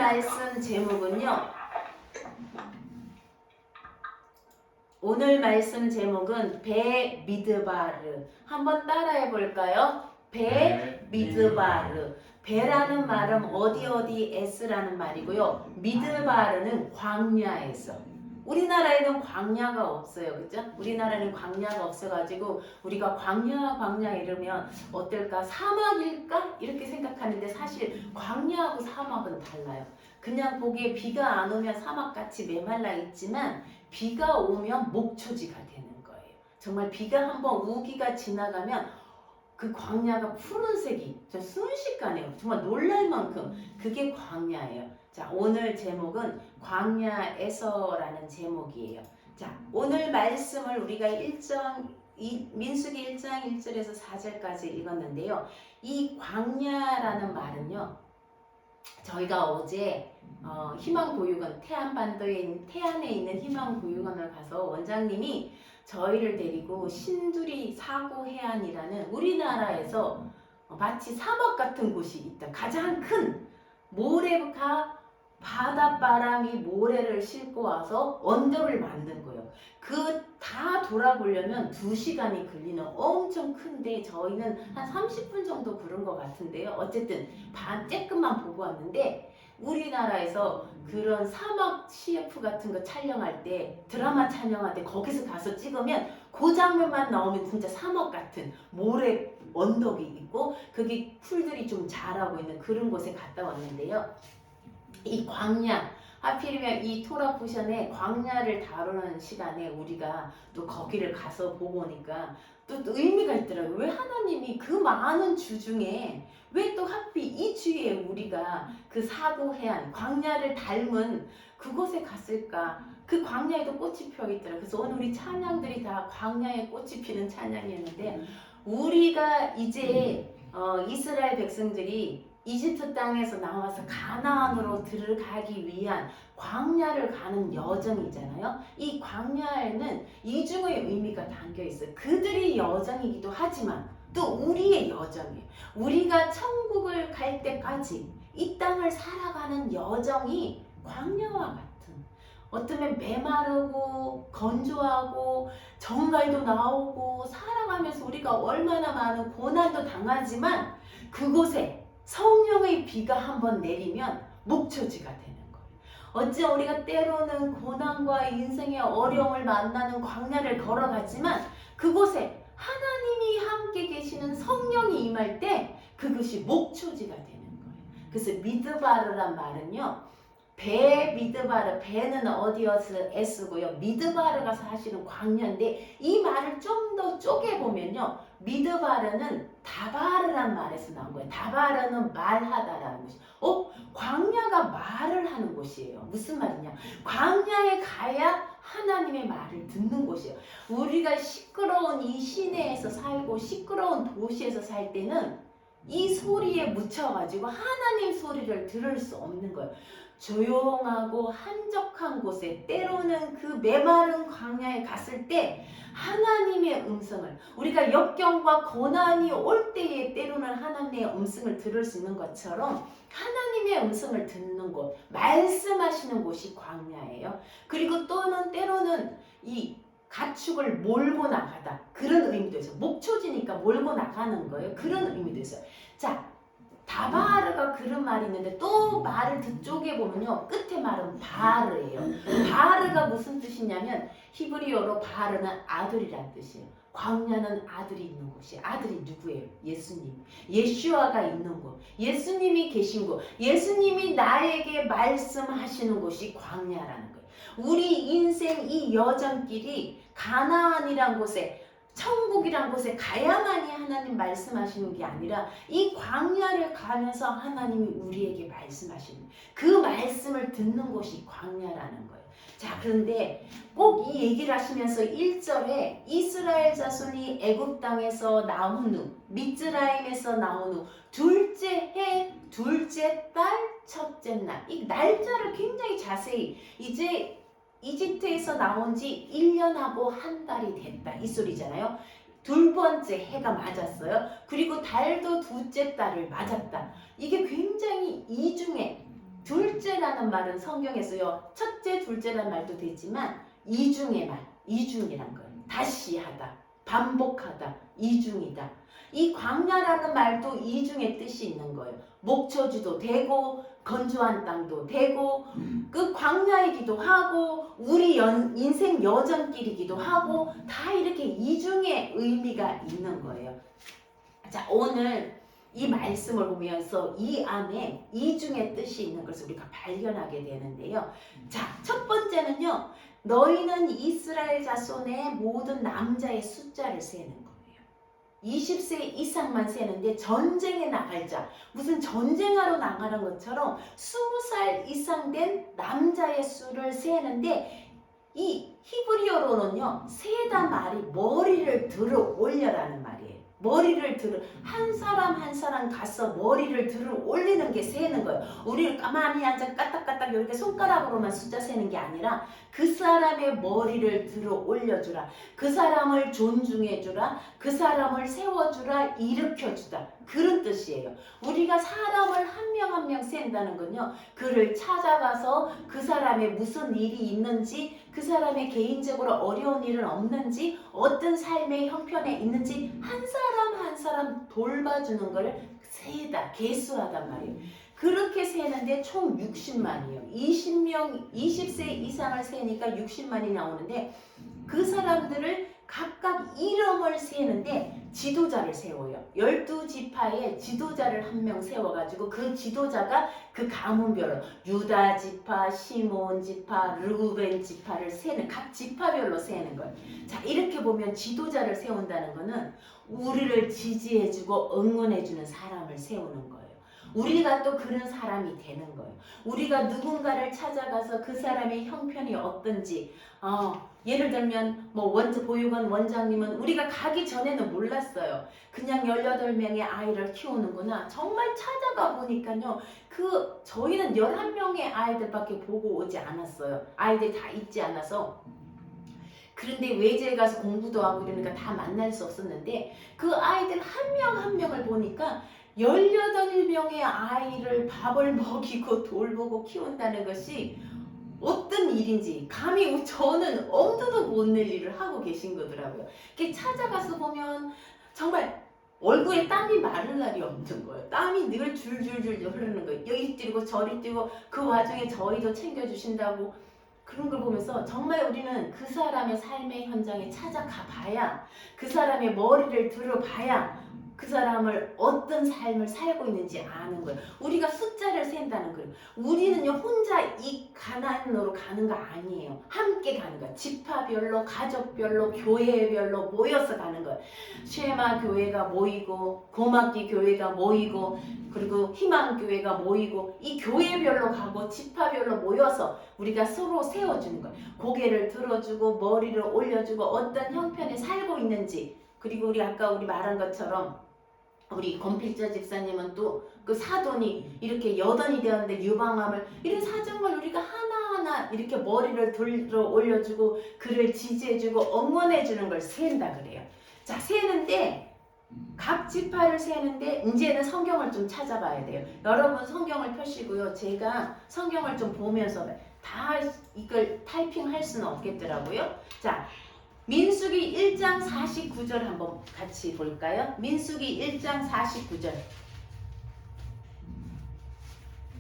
말씀 제목은요. 오늘 말씀 제목은 배 미드바르. 한번 따라해 볼까요? 배 미드바르. 배라는 말은 어디 에스라는 말이고요. 미드바르는 광야에서. 우리나라에는 광야가 없어요. 그죠? 우리나라는 광야가 없어가지고 우리가 광야 이러면 어떨까? 사막일까? 이렇게 생각하는데 사실 광야하고 사막은 달라요. 그냥 보기에 비가 안 오면 사막같이 메말라 있지만 비가 오면 목초지가 되는 거예요. 정말 비가 한번 우기가 지나가면 그 광야가 푸른색이 저 순식간에 정말 놀랄 만큼 그게 광야예요. 자, 오늘 제목은 광야에서라는 제목이에요. 자, 오늘 말씀을 우리가 민수기 1장 1절에서 4절까지 읽었는데요. 이 광야라는 말은요. 저희가 어제 희망보육원 태안에 있는 희망보육원을 가서 원장님이 저희를 데리고 신두리 사고해안이라는 우리나라에서 마치 사막 같은 곳이 있다. 가장 큰 모래가 바닷바람이 모래를 싣고 와서 언덕을 만든 거예요. 그 다 돌아보려면 2시간이 걸리는 엄청 큰데 저희는 한 30분 정도 걸은 것 같은데요. 어쨌든 조금만 보고 왔는데 우리나라에서 그런 사막 CF 같은 거 촬영할 때 드라마 촬영할 때 거기서 가서 찍으면 그 장면만 나오면 진짜 사막 같은 모래 언덕이 있고 그게 풀들이 좀 자라고 있는 그런 곳에 갔다 왔는데요. 이 광야 하필이면 이 토라 포션의 광야를 다루는 시간에 우리가 또 거기를 가서 보고 오니까 또 의미가 있더라고요. 왜 하나님이 그 많은 주 중에 왜 또 하필 이 주에 우리가 그 사고해안 광야를 닮은 그곳에 갔을까? 그 광야에도 꽃이 펴 있더라고요. 그래서 오늘 우리 찬양들이 다 광야에 꽃이 피는 찬양이었는데 우리가 이제 이스라엘 백성들이 이집트 땅에서 나와서 가나안으로 들어가기 위한 광야를 가는 여정이잖아요. 이 광야에는 이중의 의미가 담겨 있어요. 그들의 여정이기도 하지만 또 우리의 여정이에요. 우리가 천국을 갈 때까지 이 땅을 살아가는 여정이 광야와 같은 어쩌면 메마르고 건조하고 정갈도 나오고 살아가면서 우리가 얼마나 많은 고난도 당하지만 그곳에 성령의 비가 한번 내리면 목초지가 되는 거예요. 어찌 우리가 때로는 고난과 인생의 어려움을 만나는 광야를 걸어가지만 그곳에 하나님이 함께 계시는 성령이 임할 때 그것이 목초지가 되는 거예요. 그래서 미드바르란 말은요. 미드바르, 배는 어디어서 S고요. 미드바르가 사실은 광야인데 이 말을 좀 더 쪼개보면요. 미드바르는 다바르란 말에서 나온 거예요. 다바르는 말하다라는 것이. 광야가 말을 하는 곳이에요. 무슨 말이냐? 광야에 가야 하나님의 말을 듣는 곳이에요. 우리가 시끄러운 이 시내에서 살고 시끄러운 도시에서 살 때는 이 소리에 묻혀가지고 하나님 소리를 들을 수 없는 거예요. 조용하고 한적한 곳에 때로는 그 메마른 광야에 갔을 때 하나님의 음성을 우리가 역경과 고난이 올 때에 때로는 하나님의 음성을 들을 수 있는 것처럼 하나님의 음성을 듣는 곳, 말씀하시는 곳이 광야예요. 그리고 또는 때로는 이 가축을 몰고 나가다 그런 의미도 있어요. 목초지니까 몰고 나가는 거예요. 그런 의미도 있어요. 자, 다바르가 그런 말이 있는데 또 말을 뒤쪽에 보면요. 끝에 말은 바르예요. 바르가 무슨 뜻이냐면 히브리어로 바르는 아들이란 뜻이에요. 광야는 아들이 있는 곳이에요. 아들이 누구예요? 예수님. 예슈아가 있는 곳. 예수님이 계신 곳. 예수님이 나에게 말씀하시는 곳이 광야라는 거예요. 우리 인생 이 여정길이 가나안이란 곳에 천국이란 곳에 가야만이 하나님 말씀하시는 게 아니라 이 광야를 가면서 하나님이 우리에게 말씀하시는 그 말씀을 듣는 곳이 광야라는 거예요. 자, 그런데 꼭 이 얘기를 하시면서 1절에 이스라엘 자손이 애굽 땅에서 나온 후 미즈라임에서 나온 후 둘째 해 둘째 달 첫째 날 이 날짜를 굉장히 자세히 이제 이집트에서 나온 지 1년하고 한 달이 됐다 이 소리잖아요. 둘 번째 해가 맞았어요. 그리고 달도 둘째 달을 맞았다. 이게 굉장히 이중에 둘째 광야라는 말은 성경에서요. 첫째, 둘째란 말도 되지만 이중의 말, 이중이란 거예요. 다시 하다, 반복하다, 이중이다. 이 광야라는 말도 이중의 뜻이 있는 거예요. 목초지도 되고 건조한 땅도 되고 그 광야이기도 하고 우리 인생 여정길이기도 하고 다 이렇게 이중의 의미가 있는 거예요. 자, 오늘 이 말씀을 보면서 이 안에 이중의 뜻이 있는 것을 우리가 발견하게 되는데요. 자, 첫 번째는요. 너희는 이스라엘 자손의 모든 남자의 숫자를 세는 거예요. 20세 이상만 세는데 전쟁에 나갈 자, 무슨 전쟁하러 나가는 것처럼 20살 이상 된 남자의 수를 세는데 이 히브리어로는요. 세다 말이 머리를 들어 올려라는 말이에요. 머리를 들어 한 사람 한 사람 가서 머리를 들어 올리는 게 세는 거예요. 우리는 가만히 앉아 까딱까딱 이렇게 손가락으로만 숫자 세는 게 아니라 그 사람의 머리를 들어 올려주라. 그 사람을 존중해주라. 그 사람을 세워주라. 일으켜주다. 그런 뜻이에요. 우리가 사람을 한 명 한 명 센다는 건요. 그를 찾아가서 그 사람의 무슨 일이 있는지 그 사람의 개인적으로 어려운 일은 없는지 어떤 삶의 형편에 있는지 한 사람 한 사람 돌봐주는 걸 세다, 계수하단 말이에요. 그렇게 세는데 총 60만이에요. 20세 이상을 세니까 60만이 나오는데 그 사람들을 각각 이름을 세는데 지도자를 세워요. 12지파에 지도자를 한 명 세워가지고 그 지도자가 그 가문별로 유다 지파, 시몬 지파, 르우벤 지파를 세는 각 지파별로 세는 거예요. 자, 이렇게 보면 지도자를 세운다는 거는 우리를 지지해주고 응원해주는 사람을 세우는 거예요. 우리가 또 그런 사람이 되는 거예요. 우리가 누군가를 찾아가서 그 사람의 형편이 어떤지 예를 들면 보육원 원장님은 우리가 가기 전에는 몰랐어요. 그냥 18명의 아이를 키우는구나. 정말 찾아가 보니까요. 저희는 11명의 아이들밖에 보고 오지 않았어요. 아이들이 다 있지 않아서. 그런데 외지에 가서 공부도 하고 이러니까 다 만날 수 없었는데 그 아이들 한 명 한 명을 보니까 18명의 아이를 밥을 먹이고 돌보고 키운다는 것이 어떤 일인지 감히 저는 엄두도 못 낼 일을 하고 계신 거더라고요. 이렇게 찾아가서 보면 정말 얼굴에 땀이 마를 날이 없는 거예요. 땀이 늘 줄줄줄 흐르는 거예요. 여기 뛰고 저리 뛰고 그 와중에 저희도 챙겨주신다고 그런 걸 보면서 정말 우리는 그 사람의 삶의 현장에 찾아가 봐야 그 사람의 머리를 들어봐야 그 사람을 어떤 삶을 살고 있는지 아는 거예요. 우리가 숫자를 센다는 거예요. 우리는요 혼자 이 가나안으로 가는 거 아니에요. 함께 가는 거예요. 지파별로, 가족별로, 교회별로 모여서 가는 거예요. 쉐마 교회가 모이고 고막기 교회가 모이고 그리고 희망교회가 모이고 이 교회별로 가고 지파별로 모여서 우리가 서로 세워주는 거예요. 고개를 들어주고 머리를 올려주고 어떤 형편에 살고 있는지 그리고 우리 아까 말한 것처럼 우리 권필자 집사님은 또 그 사돈이 이렇게 여든이 되었는데 유방암을 이런 사정을 우리가 하나하나 이렇게 머리를 들어 올려주고 그를 지지해주고 응원해주는 걸 세는다 그래요. 자, 세는데 각 지파를 세는데 이제는 성경을 좀 찾아봐야 돼요. 여러분 성경을 펴시고요. 제가 성경을 좀 보면서 다 이걸 타이핑할 수는 없겠더라고요. 자, 민수기 1장 49절 한번 같이 볼까요? 민수기 1장 49절.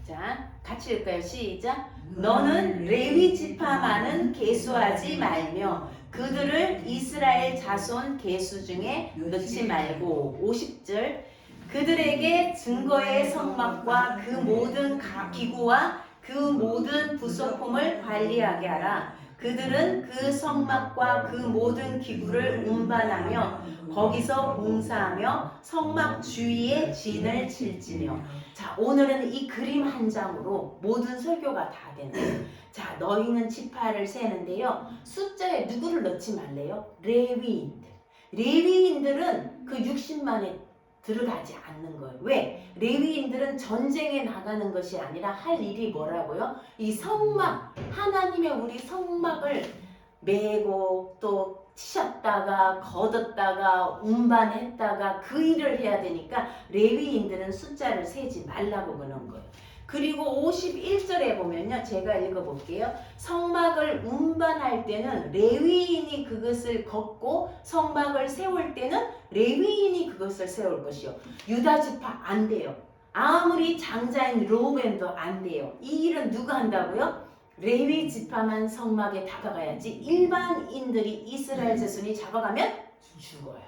자, 같이 읽을까요? 시작. 너는 레위 지파만은 계수하지 말며 그들을 이스라엘 자손 계수 중에 넣지 말고 50절. 그들에게 증거의 성막과 그 모든 기구와 그 모든 부속품을 관리하게 하라. 그들은 그 성막과 그 모든 기구를 운반하며 거기서 봉사하며 성막 주위에 진을 칠지며. 자, 오늘은 이 그림 한 장으로 모든 설교가 다 되네요. 자, 너희는 지파를 세는데요. 숫자에 누구를 넣지 말래요? 레위인들. 레위인들은 그 60만에 들어가지 않는 거예요. 왜? 레위인들은 전쟁에 나가는 것이 아니라 할 일이 뭐라고요? 이 성막, 하나님의 우리 성막을 메고 또 치셨다가 걷었다가 운반했다가 그 일을 해야 되니까 레위인들은 숫자를 세지 말라고 그러는 거예요. 그리고 51절에 보면요. 제가 읽어볼게요. 성막을 운반할 때는 레위인이 그것을 걷고 성막을 세울 때는 레위인이 그것을 세울 것이요. 유다 지파 안 돼요. 아무리 장자인 르우벤도 안 돼요. 이 일은 누가 한다고요? 레위 지파만 성막에 다가가야지 일반인들이 이스라엘 자손이 잡아가면 죽어요.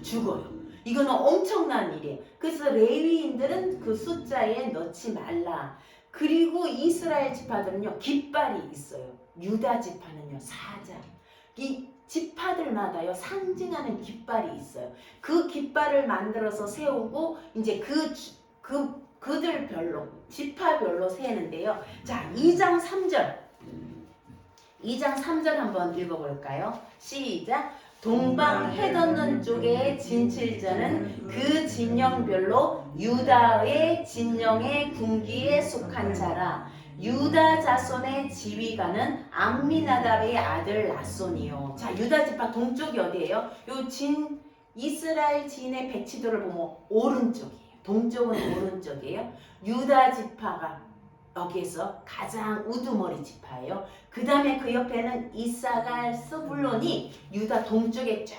죽어요. 이거는 엄청난 일이에요. 그래서 레위인들은 그 숫자에 넣지 말라. 그리고 이스라엘 지파들은요 깃발이 있어요. 유다 지파는요 사자. 이 지파들마다요 상징하는 깃발이 있어요. 그 깃발을 만들어서 세우고 이제 그들별로 지파별로 세는데요. 자, 2장 3절. 2장 3절 한번 읽어볼까요? 시작. 동방 해돋는 쪽의 진칠자는 그 진영별로 유다의 진영의 군기에 속한 자라. 유다 자손의 지휘관은 암미나답의 아들 나손이요. 자, 유다 지파 동쪽이 어디예요? 이스라엘 진의 배치도를 보면 오른쪽이에요. 동쪽은 오른쪽이에요. 유다 지파가 여기에서 가장 우두머리 지파예요. 그 다음에 그 옆에는 이사갈, 스불론이 유다 동쪽에 쫙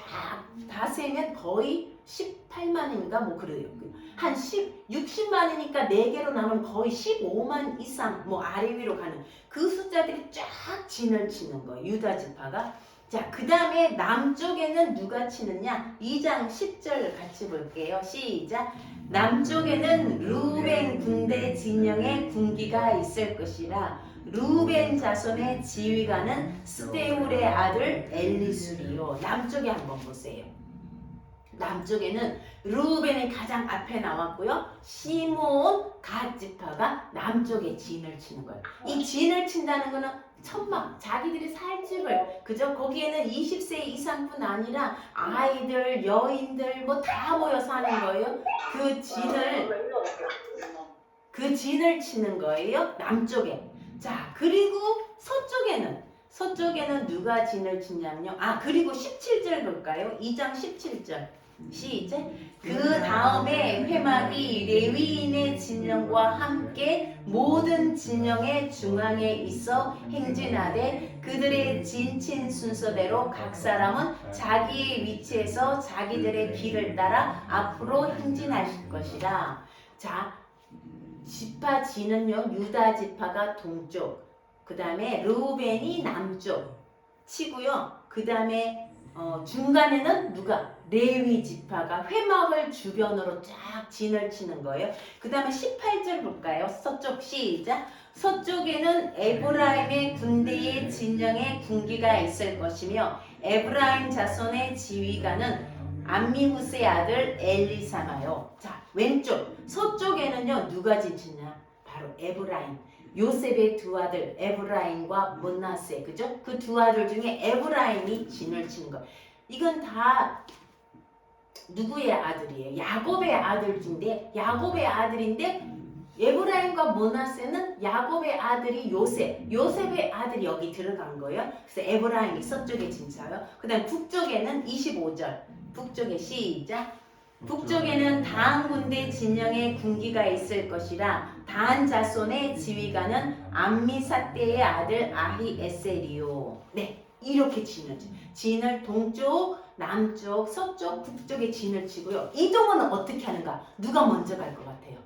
다 세면 거의 18만인가 뭐 그래요. 한 60만이니까 4개로 나누면 거의 15만 이상 뭐 아래 위로 가는 그 숫자들이 쫙 진을 치는 거예요. 유다 지파가. 자, 그 다음에 남쪽에는 누가 치느냐? 2장 10절 같이 볼게요. 시작. 남쪽에는 루벤 군대 진영의 군기가 있을 것이라. 루벤 자손의 지휘관은 스데울의 아들 엘리술이요. 남쪽에 한번 보세요. 남쪽에는 루벤이 가장 앞에 나왔고요. 시몬 갓 지파가 남쪽에 진을 치는 거예요. 이 진을 친다는 거는 천막, 자기들이 살 집을, 그죠? 거기에는 20세 이상뿐 아니라 아이들, 여인들 뭐 다 모여서 하는 거예요. 그 진을 치는 거예요. 남쪽에. 자, 그리고 서쪽에는 누가 진을 치냐면요. 그리고 17절 볼까요? 2장 17절. 시작. 그 다음에 회막이 레위인의 진영과 함께 모든 진영의 중앙에 있어 행진하되 그들의 진친 순서대로 각 사람은 자기의 위치에서 자기들의 길을 따라 앞으로 행진하실 것이라. 자, 지파 진은요, 유다 지파가 동쪽, 그 다음에 르우벤이 남쪽 치고요. 그 다음에 중간에는 누가? 레위 지파가 회막을 주변으로 쫙 진을 치는 거예요. 그 다음에 18절 볼까요? 서쪽 시작. 서쪽에는 에브라임의 군대의 진영에 군기가 있을 것이며 에브라임 자손의 지휘관은 암미후스의 아들 엘리사마요. 자, 왼쪽 서쪽에는요 누가 진치냐? 바로 에브라임. 요셉의 두 아들 에브라임과 므낫세, 그죠? 그 두 아들 중에 에브라임이 진을 치는 거. 이건 다 누구의 아들이에요? 야곱의 야곱의 아들인데 에브라임과 므낫세는 야곱의 아들이 요셉의 아들이 여기 들어간 거예요. 그래서 에브라임이 서쪽에 진쳐요. 그 다음 북쪽에는 25절. 북쪽에 시작. 북쪽에는 다한 군대 진영의 군기가 있을 것이라. 다한 자손의 지휘관은 암미사떼의 아들 아히에셀이요. 네, 이렇게 진을 동쪽, 남쪽, 서쪽, 북쪽에 진을 치고요. 이동은 어떻게 하는가? 누가 먼저 갈 것 같아요?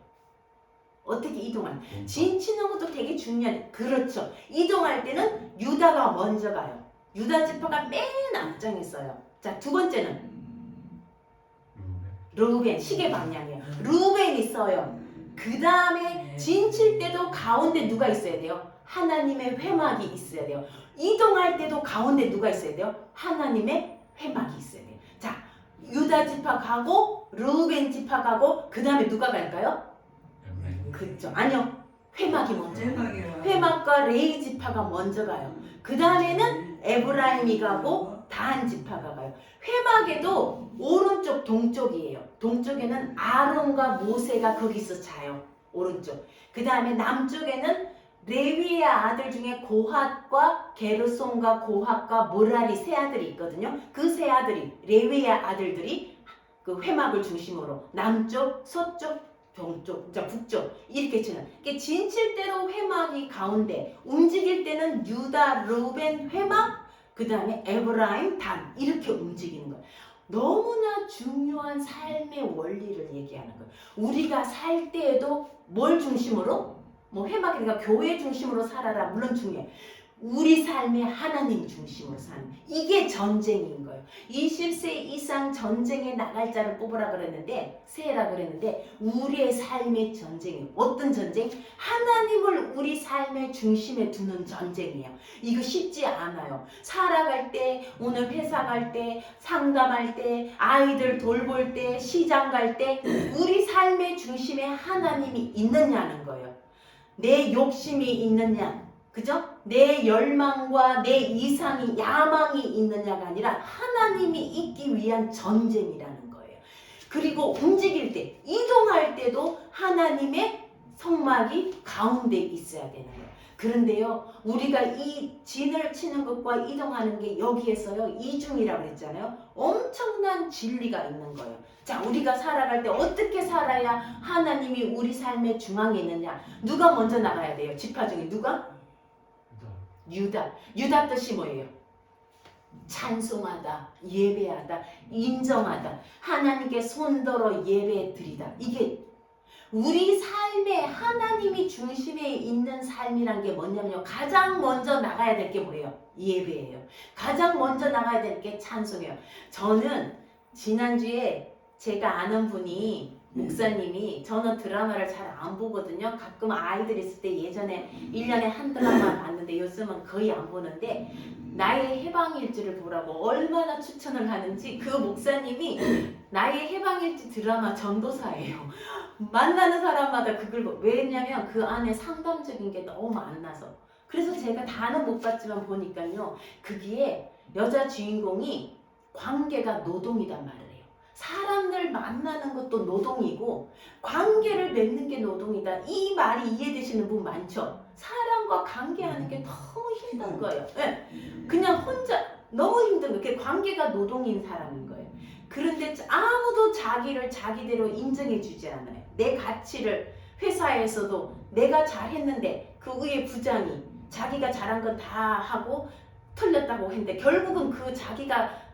어떻게 이동하는? 진 치는 것도 되게 중요한. 그렇죠. 이동할 때는 유다가 먼저 가요. 유다 지파가 맨 앞장에 있어요. 자, 두 번째는 르우벤, 시계 방향이에요. 르우벤이 있어요. 그 다음에 진 칠 때도 가운데 누가 있어야 돼요? 하나님의 회막이 있어야 돼요. 이동할 때도 가운데 누가 있어야 돼요? 하나님의 회막이 있어야 돼요. 자, 유다 지파 가고 르우벤 지파 가고 그 다음에 누가 갈까요? 그렇죠. 아니요. 회막이 먼저 가요. 회막과 레위 지파가 먼저 가요. 그 다음에는 에브라임이 가고 다한 지파가 가요. 회막에도 오른쪽 동쪽이에요. 동쪽에는 아론과 모세가 거기서 자요. 오른쪽. 그 다음에 남쪽에는 레위의 아들 중에 고핫과 게르손과 고핫과 모라리 세 아들이 있거든요. 그 세 아들이, 레위의 아들들이 그 회막을 중심으로 남쪽, 서쪽, 동쪽, 북쪽 이렇게 치는. 이게 진칠대로 회막이 가운데, 움직일 때는 유다, 루벤 회막, 그 다음에 에브라임, 단 이렇게 움직이는 거예요. 너무나 중요한 삶의 원리를 얘기하는 거예요. 우리가 살 때에도 뭘 중심으로? 뭐 회막이니까 교회 중심으로 살아라. 물론 중요해. 우리 삶의 하나님 중심으로 사는, 이게 전쟁인 거예요. 20세 이상 전쟁에 나갈 자를 뽑으라 그랬는데, 세라 그랬는데, 우리의 삶의 전쟁이에요. 어떤 전쟁? 하나님을 우리 삶의 중심에 두는 전쟁이에요. 이거 쉽지 않아요. 살아갈 때, 오늘 회사 갈 때, 상담할 때, 아이들 돌볼 때, 시장 갈 때, 우리 삶의 중심에 하나님이 있느냐는 거예요. 내 욕심이 있느냐, 그죠? 내 열망과 내 이상이, 야망이 있느냐가 아니라 하나님이 있기 위한 전쟁이라는 거예요. 그리고 움직일 때, 이동할 때도 하나님의 성막이 가운데 있어야 되는 거예요. 그런데요, 우리가 이 진을 치는 것과 이동하는 게 여기에서요, 이중이라고 했잖아요. 엄청난 진리가 있는 거예요. 자, 우리가 살아갈 때 어떻게 살아야 하나님이 우리 삶의 중앙에 있느냐? 누가 먼저 나가야 돼요? 지파 중에 누가? 유다. 유다 뜻이 뭐예요? 찬송하다, 예배하다, 인정하다, 하나님께 손들어 예배드리다. 이게 우리 삶에 하나님이 중심에 있는 삶이란 게 뭐냐면요, 가장 먼저 나가야 될 게 뭐예요? 예배예요. 가장 먼저 나가야 될 게 찬송이에요. 저는 지난주에 제가 아는 분이, 목사님이, 저는 드라마를 잘 안 보거든요. 가끔 아이들 있을 때 예전에 1년에 한 드라마 봤는데 요즘은 거의 안 보는데, 나의 해방일지를 보라고 얼마나 추천을 하는지. 그 목사님이 나의 해방일지 드라마 전도사예요. 만나는 사람마다 그걸 왜냐면 그 안에 상담적인 게 너무 많아서. 그래서 제가 다는 못 봤지만 보니까요, 거기에 여자 주인공이 관계가 노동이란 말을 해요. 사람들 만나는 것도 노동이고 관계를 맺는 게 노동이다. 이 말이 이해되시는 분 많죠? 사람과 관계하는 게 너무 힘든 거예요. 네. 그냥 혼자 너무 힘든 거예요. 그게 관계가 노동인 사람인 거예요. 그런데 아무도 자기를 자기대로 인정해 주지 않아요. 내 가치를, 회사에서도 내가 잘했는데 그 위에 부장이 자기가 잘한 건 다 하고 틀렸다고 했는데 결국은 그 자기가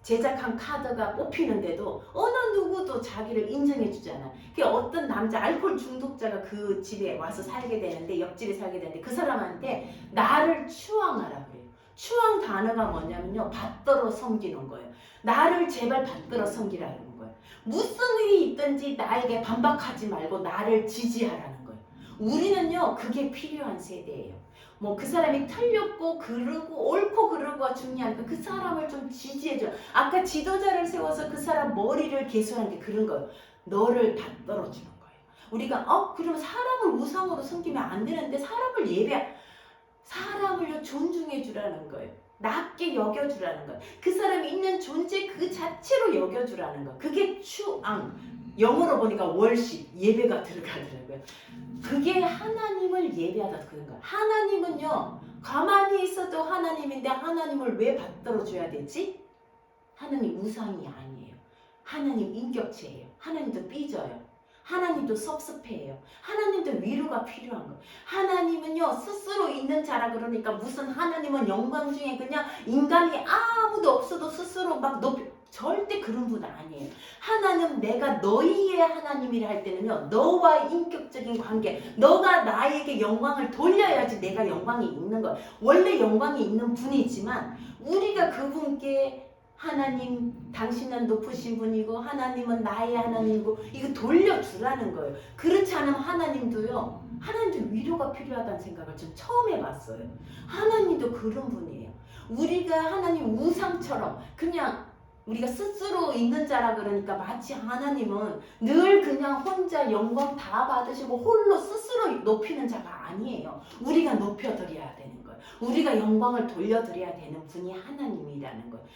제작한 카드가 뽑히는데도 어느 누구도 자기를 인정해 주지 않아. 어떤 남자 알코올 중독자가 그 집에 와서 살게 되는데, 옆집에 살게 되는데, 그 사람한테 나를 추앙하라 그래요. 추앙 단어가 뭐냐면요, 받들어 섬기는 거예요. 나를 제발 받들어 섬기라는 거예요. 무슨 일이 있든지 나에게 반박하지 말고 나를 지지하라는 거예요. 우리는요, 그게 필요한 세대예요. 뭐 그 사람이 틀렸고 그르고 옳고 그르고가 중요하니까 그 사람을 좀 지지해줘. 아까 지도자를 세워서 그 사람 머리를 개수하는 게 그런 거예요. 너를 받들어 주는 거예요. 우리가 그러면 사람을 우상으로 섬기면 안 되는데, 사람을요 존중해 주라는 거예요. 낮게 여겨주라는 거예요. 그 사람이 있는 존재 그 자체로 여겨주라는 거예요. 그게 추앙. 영어로 보니까 월십, 예배가 들어가더라고요. 그게 하나님을 예배하다 그런 거예요. 하나님은요, 가만히 있어도 하나님인데 하나님을 왜 받들어줘야 되지? 하나님 우상이 아니에요. 하나님 인격체예요. 하나님도 삐져요. 하나님도 섭섭해요. 하나님도 위로가 필요한 거예요. 하나님은요, 스스로 있는 자라 그러니까 무슨 하나님은 영광 중에 그냥 인간이 아무도 없어도 스스로 막 높이, 절대 그런 분 아니에요. 하나님, 내가 너희의 하나님이라 할 때는요, 너와 인격적인 관계, 너가 나에게 영광을 돌려야지 내가 영광이 있는 거예요. 원래 영광이 있는 분이지만 우리가 그분께 하나님, 당신은 높으신 분이고 하나님은 나의 하나님이고 이거 돌려주라는 거예요. 그렇지 않으면 하나님도 위로가 필요하다는 생각을 좀 처음 해봤어요. 하나님도 그런 분이에요. 우리가 하나님 우상처럼 그냥 우리가 스스로 있는 자라 그러니까 마치 하나님은 늘 그냥 혼자 영광 다 받으시고 홀로 스스로 높이는 자가 아니에요. 우리가 높여드려야 되는 거예요. 우리가 영광을 돌려드려야 되는 분이 하나님이라는 거예요.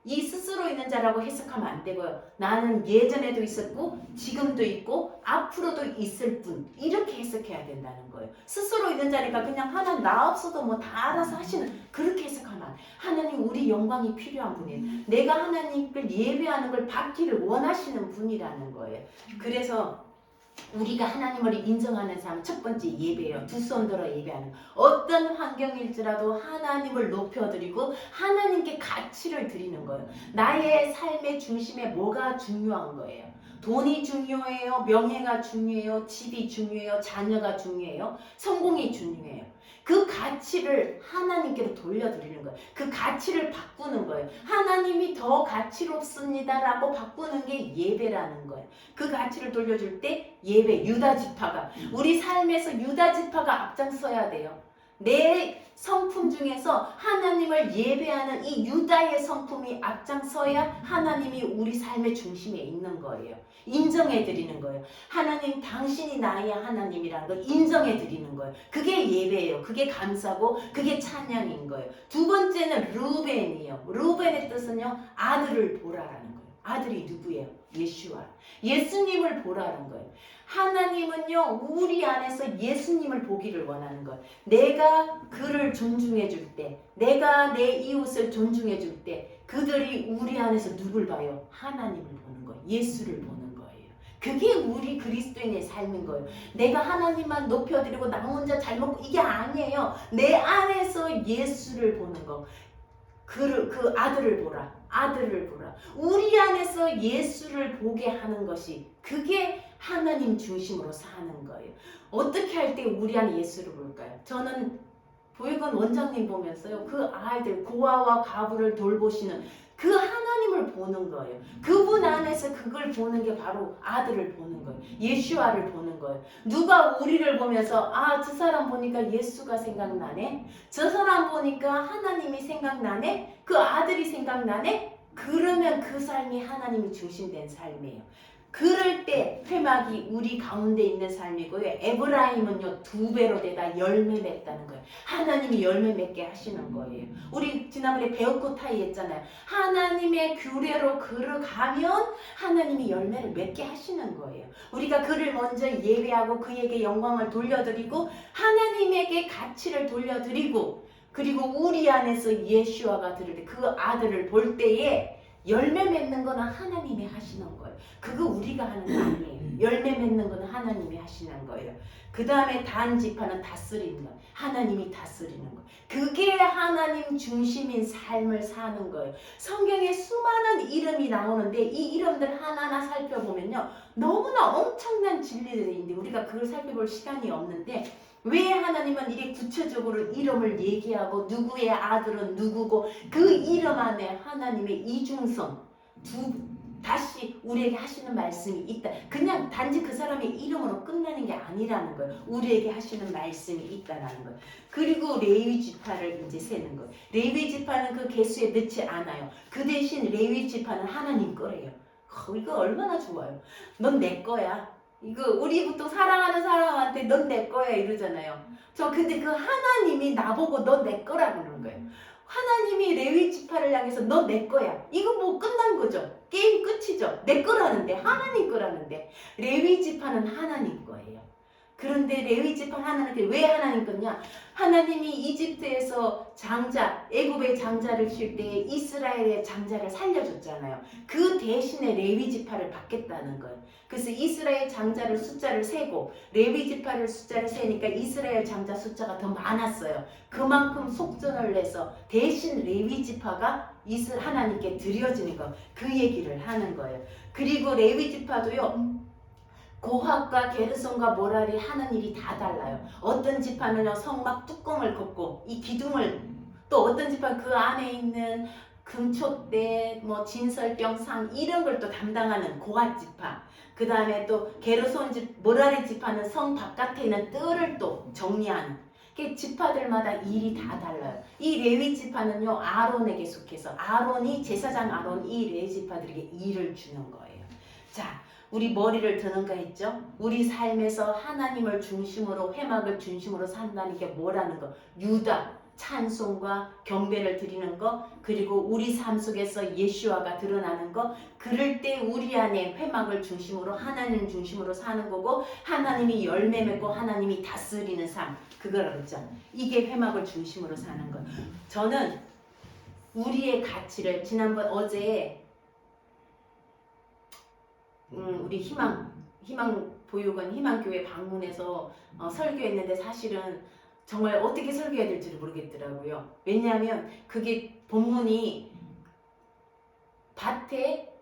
이 스스로 있는 자라고 해석하면 안 되고요. 나는 예전에도 있었고 지금도 있고 앞으로도 있을 뿐, 이렇게 해석해야 된다는 거예요. 스스로 있는 자니까 그냥 하나님 나 없어도 뭐 다 알아서 하시는, 그렇게 해석하면 안 돼요. 하나님 우리 영광이 필요한 분이에요. 내가 하나님을 예배하는 걸 받기를 원하시는 분이라는 거예요. 그래서 우리가 하나님을 인정하는 삶 첫 번째 예배예요. 두 손 들어 예배하는 거. 어떤 환경일지라도 하나님을 높여드리고 하나님께 가치를 드리는 거예요. 나의 삶의 중심에 뭐가 중요한 거예요. 돈이 중요해요. 명예가 중요해요. 집이 중요해요. 자녀가 중요해요. 성공이 중요해요. 그 가치를 하나님께로 돌려드리는 거예요. 그 가치를 바꾸는 거예요. 하나님이 더 가치롭습니다라고 바꾸는 게 예배라는 거예요. 그 가치를 돌려줄 때 예배, 유다 지파가 우리 삶에서 유다 지파가 앞장서야 돼요. 내 성품 중에서 하나님을 예배하는 이 유다의 성품이 앞장서야 하나님이 우리 삶의 중심에 있는 거예요. 인정해 드리는 거예요. 하나님 당신이 나의 하나님이라는 걸 인정해 드리는 거예요. 그게 예배예요. 그게 감사고 그게 찬양인 거예요. 두 번째는 루벤이에요. 루벤의 뜻은요, 아들을 보라라는 거예요. 아들이 누구예요? 예슈아. 예수님을 보라는 거예요. 하나님은요, 우리 안에서 예수님을 보기를 원하는 거예요. 내가 그를 존중해 줄 때, 내가 내 이웃을 존중해 줄 때, 그들이 우리 안에서 누굴 봐요? 하나님을 보는 거예요. 예수를 보는 거예요. 그게 우리 그리스도인의 삶인 거예요. 내가 하나님만 높여드리고 나 혼자 잘 먹고 이게 아니에요. 내 안에서 예수를 보는 거. 그 아들을 보라. 아들을 보라. 우리 안에서 예수를 보게 하는 것이 그게 하나님 중심으로 사는 거예요. 어떻게 할 때 우리 안에 예수를 볼까요? 저는 보육원 원장님 보면서요. 그 아이들 고아와 과부를 돌보시는 그 하나님을 보는 거예요. 그분 안에서 그걸 보는 게 바로 아들을 보는 거예요. 예슈아를 보는 거예요. 누가 우리를 보면서 아, 저 사람 보니까 예수가 생각나네. 저 사람 보니까 하나님이 생각나네. 그 아들이 생각나네. 그러면 그 삶이 하나님이 중심된 삶이에요. 그럴 때 회막이 우리 가운데 있는 삶이고요. 에브라임은요 2배로 되다 열매 맺다는 거예요. 하나님이 열매 맺게 하시는 거예요. 우리 지난번에 배우고 타이 했잖아요. 하나님의 규례로 걸어가면 하나님이 열매를 맺게 하시는 거예요. 우리가 그를 먼저 예배하고 그에게 영광을 돌려드리고 하나님에게 가치를 돌려드리고 그리고 우리 안에서 예수아가 들을 때 그 아들을 볼 때에 열매 맺는 거는 하나님이 하시는 거예요. 그거 우리가 하는 거 아니에요. 열매 맺는 거는 하나님이 하시는 거예요. 그 다음에 단 지파는 다스리는 거예요. 하나님이 다스리는 거예요. 그게 하나님 중심인 삶을 사는 거예요. 성경에 수많은 이름이 나오는데 이 이름들 하나하나 살펴보면요. 너무나 엄청난 진리들인데 우리가 그걸 살펴볼 시간이 없는데 왜 하나님은 이게 구체적으로 이름을 얘기하고 누구의 아들은 누구고 그 이름 안에 하나님의 이중성 다시 우리에게 하시는 말씀이 있다. 그냥 단지 그 사람의 이름으로 끝나는 게 아니라는 거예요. 우리에게 하시는 말씀이 있다라는 거예요. 그리고 레위 지파를 이제 세는 거예요. 레위 지파는 그 개수에 넣지 않아요. 그 대신 레위 지파는 하나님 거래요. 이거 얼마나 좋아요. 넌 내 거야. 이거 우리 보통 사랑하는 사람한테 넌 내 거야 이러잖아요. 저 근데 그 하나님이 나보고 넌 내 거라고 그러는 거예요. 하나님이 레위 지파를 향해서 너 내 거야. 이거 뭐 끝난 거죠. 게임 끝이죠. 내 거라는데 하나님 거라는데 레위 지파는 하나님 거예요. 그런데 레위 지파 하나님께 왜 하나님 거냐? 하나님이 이집트에서 장자, 애굽의 장자를 칠 때 이스라엘의 장자를 살려줬잖아요. 그 대신에 레위 지파를 받겠다는 거예요. 그래서 이스라엘 장자를 숫자를 세고 레위 지파를 숫자를 세니까 이스라엘 장자 숫자가 더 많았어요. 그만큼 속전을 내서 대신 레위 지파가 하나님께 드려지는 거, 그 얘기를 하는 거예요. 그리고 레위 지파도요. 고핫과 게르손과 모랄이 하는 일이 다 달라요. 어떤 지파는요 성막 뚜껑을 걷고 이 기둥을 또 어떤 지파는 그 안에 있는 금촛대 뭐 진설병상 이런 걸 또 담당하는 고핫 지파. 그 다음에 또 게르손 모랄의 지파는 성 바깥에 있는 뜰을 또 정리하는. 지파들마다 일이 다 달라요. 이 레위 지파는요 아론에게 속해서 아론이 제사장 아론 이 레위 지파들에게 일을 주는 거예요. 자. 우리 머리를 드는가 했죠? 우리 삶에서 하나님을 중심으로 회막을 중심으로 산다는 게 뭐라는 거? 유다, 찬송과 경배를 드리는 거 그리고 우리 삶 속에서 예수아가 드러나는 거 그럴 때 우리 안에 회막을 중심으로 하나님 중심으로 사는 거고 하나님이 열매 맺고 하나님이 다스리는 삶 그걸 그랬죠. 이게 회막을 중심으로 사는 거. 저는 우리의 가치를 지난번 어제 우리 희망 보육원 희망교회 방문해서 설교했는데 사실은 정말 어떻게 설교해야 될지를 모르겠더라고요. 왜냐하면 그게 본문이 밭에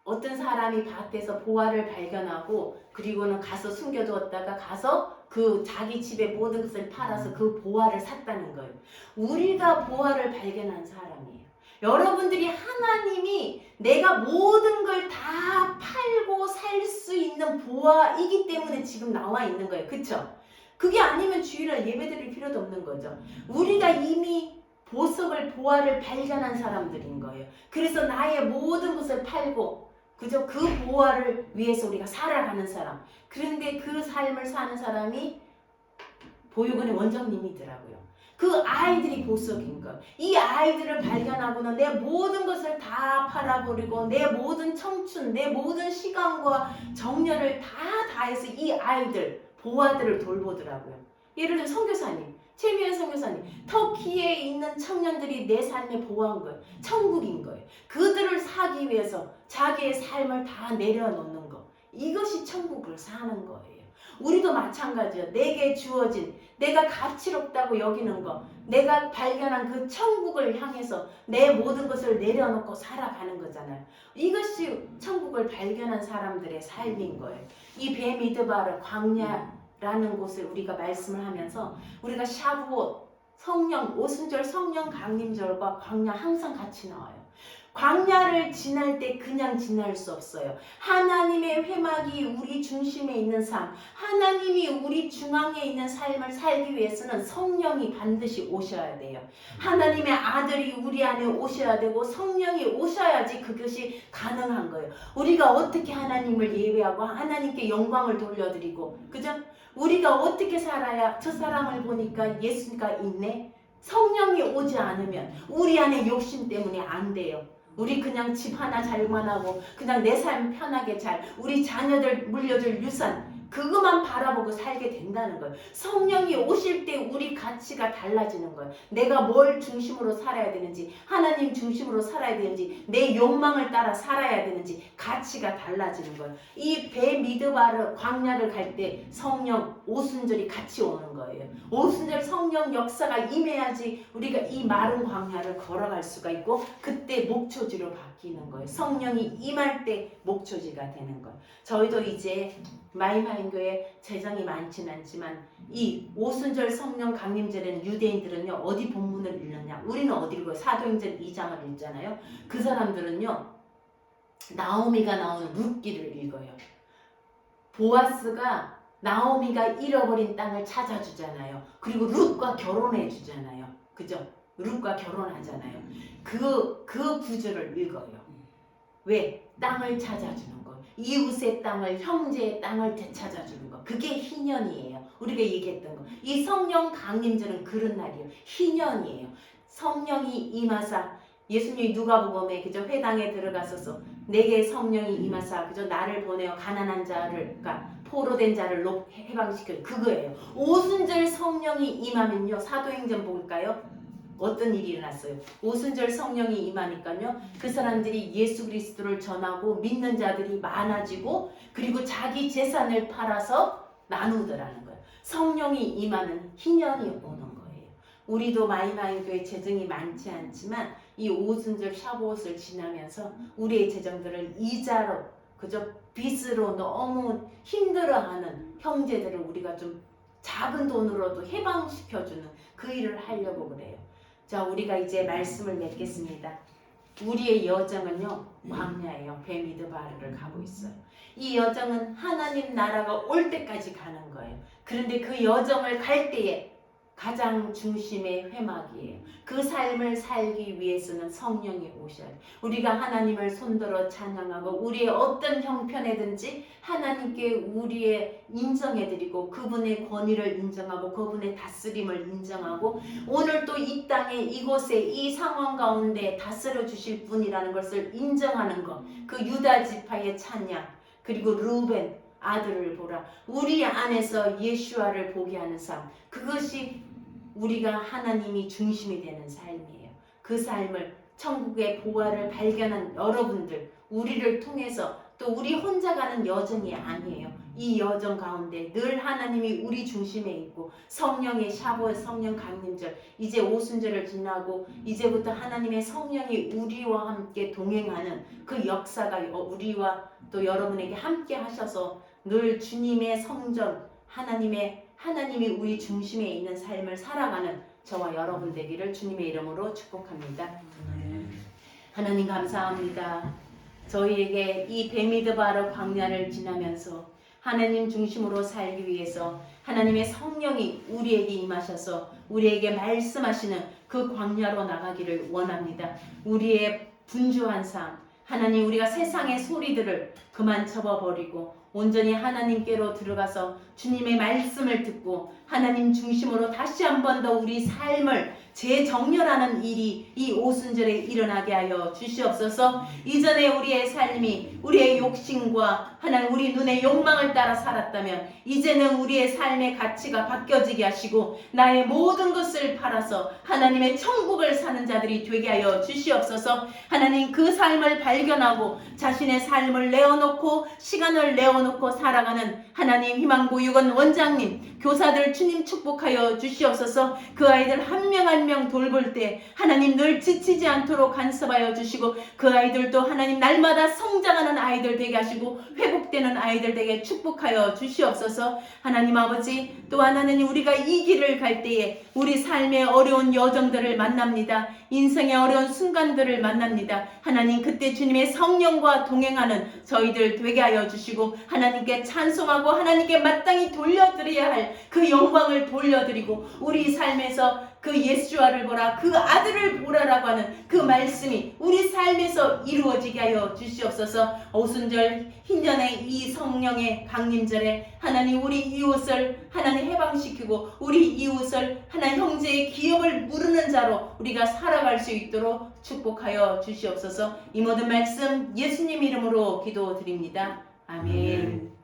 어떤 사람이 밭에서 보화를 발견하고 그리고는 가서 숨겨두었다가 가서 그 자기 집의 모든 것을 팔아서 그 보화를 샀다는 거예요. 우리가 보화를 발견한 사람이에요. 여러분들이 하나님이 내가 모든 걸 다 팔고 살 수 있는 보화이기 때문에 지금 나와 있는 거예요. 그쵸? 그게 아니면 주일날 예배드릴 필요도 없는 거죠. 우리가 이미 보석을 보화를 발견한 사람들인 거예요. 그래서 나의 모든 것을 팔고 그저 그 보화를 위해서 우리가 살아가는 사람. 그런데 그 삶을 사는 사람이 보육원의 원장님이더라고요. 그 아이들이 보석인 거. 이 아이들을 발견하고는 내 모든 것을 다 팔아버리고 내 모든 청춘, 내 모든 시간과 정열을 다 다해서 이 아이들, 보화들을 돌보더라고요. 예를 들어 선교사님, 최미연 선교사님, 터키에 있는 청년들이 내 삶의 보화인 거예요. 천국인 거예요. 그들을 사기 위해서 자기의 삶을 다 내려놓는 거. 이것이 천국을 사는 거예요. 우리도 마찬가지예요. 내게 주어진, 내가 가치롭다고 여기는 거, 내가 발견한 그 천국을 향해서 내 모든 것을 내려놓고 살아가는 거잖아요. 이것이 천국을 발견한 사람들의 삶인 거예요. 이 베미드바르 광야라는 곳을 우리가 말씀을 하면서 우리가 샤브옷, 성령, 오순절 성령 강림절과 광야 항상 같이 나와요. 광야를 지날 때 그냥 지날 수 없어요. 하나님의 회막이 우리 중심에 있는 삶, 하나님이 우리 중앙에 있는 삶을 살기 위해서는 성령이 반드시 오셔야 돼요. 하나님의 아들이 우리 안에 오셔야 되고 성령이 오셔야지 그것이 가능한 거예요. 우리가 어떻게 하나님을 예배하고 하나님께 영광을 돌려드리고, 그죠? 우리가 어떻게 살아야 저 사람을 보니까 예수가 있네? 성령이 오지 않으면 우리 안에 욕심 때문에 안 돼요. 우리 그냥 집 하나 잘만 하고 그냥 내 삶 편하게 잘 우리 자녀들 물려줄 유산 그것만 바라보고 살게 된다는 거예요. 성령이 오실 때 우리 가치가 달라지는 거예요. 내가 뭘 중심으로 살아야 되는지, 하나님 중심으로 살아야 되는지, 내 욕망을 따라 살아야 되는지 가치가 달라지는 거예요. 이 베미드바르 광야를 갈 때 성령 오순절이 같이 오는 거예요. 오순절 성령 역사가 임해야지 우리가 이 마른 광야를 걸어갈 수가 있고 그때 목초지로 바뀌는 거예요. 성령이 임할 때 목초지가 되는 거예요. 저희도 이제 마이마인교회 재정이 많지는 않지만 이 오순절 성령 강림절에는 유대인들은요 어디 본문을 읽느냐, 우리는 어디 읽어요? 사도행전 2장을 읽잖아요. 그 사람들은요 나오미가 나오는 룻기를 읽어요. 보아스가 나오미가 잃어버린 땅을 찾아주잖아요. 그리고 룻과 결혼해 주잖아요. 그죠? 룻과 결혼하잖아요. 그 구절을 읽어요. 왜? 땅을 찾아주는 거. 이웃의 땅을, 형제의 땅을 되찾아주는 거. 그게 희년이에요. 우리가 얘기했던 거. 이 성령 강림절은 그런 날이에요. 희년이에요. 성령이 임하사 예수님이 누가복음에 그저 회당에 들어가서서 내게 성령이 임하사 그저 나를 보내어 가난한 자를 그러니까 포로된 자를 해방시켜 그거예요. 오순절 성령이 임하면요 사도행전 볼까요? 어떤 일이 일어났어요? 오순절 성령이 임하니까요 그 사람들이 예수 그리스도를 전하고 믿는 자들이 많아지고 그리고 자기 재산을 팔아서 나누더라는 거예요. 성령이 임하는 희년이 오는 거예요. 우리도 마이마인교회 재정이 많지 않지만 이 오순절 샤보옷을 지나면서 우리의 재정들을 이자로 그저 빚으로 너무 힘들어하는 형제들을 우리가 좀 작은 돈으로도 해방시켜주는 그 일을 하려고 그래요. 자, 우리가 이제 말씀을 맺겠습니다. 우리의 여정은요 광야예요. 베미드바르를 가고 있어요. 이 여정은 하나님 나라가 올 때까지 가는 거예요. 그런데 그 여정을 갈 때에 가장 중심의 회막이에요. 그 삶을 살기 위해서는 성령이 오셔야 돼요. 우리가 하나님을 손들어 찬양하고 우리의 어떤 형편에든지 하나님께 우리의 인정해드리고 그분의 권위를 인정하고 그분의 다스림을 인정하고 오늘 또 이 땅에 이곳에 이 상황 가운데 다스려 주실 분이라는 것을 인정하는 것. 그 유다 지파의 찬양 그리고 루벤 아들을 보라. 우리 안에서 예수아를 보게 하는 삶. 그것이 우리가 하나님이 중심이 되는 삶이에요. 그 삶을 천국의 보화를 발견한 여러분들 우리를 통해서 또 우리 혼자 가는 여정이 아니에요. 이 여정 가운데 늘 하나님이 우리 중심에 있고 성령의 샤보, 성령 강림절, 이제 오순절을 지나고 이제부터 하나님의 성령이 우리와 함께 동행하는 그 역사가 우리와 또 여러분에게 함께 하셔서 늘 주님의 성전, 하나님이 우리 중심에 있는 삶을 살아가는 저와 여러분 되기를 주님의 이름으로 축복합니다. 하나님 감사합니다. 저희에게 이 베미드바르 광야를 지나면서 하나님 중심으로 살기 위해서 하나님의 성령이 우리에게 임하셔서 우리에게 말씀하시는 그 광야로 나가기를 원합니다. 우리의 분주한 삶, 하나님 우리가 세상의 소리들을 그만 접어버리고 온전히 하나님께로 들어가서 주님의 말씀을 듣고 하나님 중심으로 다시 한 번 더 우리 삶을 재정렬하는 일이 이 오순절에 일어나게 하여 주시옵소서. 이전에 우리의 삶이 우리의 욕심과 하나님 우리 눈의 욕망을 따라 살았다면 이제는 우리의 삶의 가치가 바뀌어지게 하시고 나의 모든 것을 팔아서 하나님의 천국을 사는 자들이 되게 하여 주시옵소서. 하나님 그 삶을 발견하고 자신의 삶을 내어놓고 시간을 내어놓고 살아가는 하나님 희망보육원 원장님, 교사들 주님 축복하여 주시옵소서. 그 아이들 한 명 한 명 돌볼 때 하나님 늘 지치지 않도록 간섭하여 주시고 그 아이들도 하나님 날마다 성장하는 아이들 되게 하시고 회복되는 아이들 되게 축복하여 주시옵소서. 하나님 아버지, 또한 하나님 우리가 이 길을 갈 때에 우리 삶의 어려운 여정들을 만납니다. 인생의 어려운 순간들을 만납니다. 하나님 그때 주님의 성령과 동행하는 저희들 되게 하여 주시고 하나님께 찬송하고 하나님께 마땅히 돌려드려야 할 그 영광을 돌려드리고 우리 삶에서 그 예수아를 보라, 그 아들을 보라라고 하는 그 말씀이 우리 삶에서 이루어지게 하여 주시옵소서. 오순절 흰년의 이 성령의 강림절에 하나님 우리 이웃을 하나님 해방시키고 우리 이웃을 하나님 형제의 기업을 무르는 자로 우리가 살아갈 수 있도록 축복하여 주시옵소서. 이 모든 말씀 예수님 이름으로 기도드립니다. 아멘.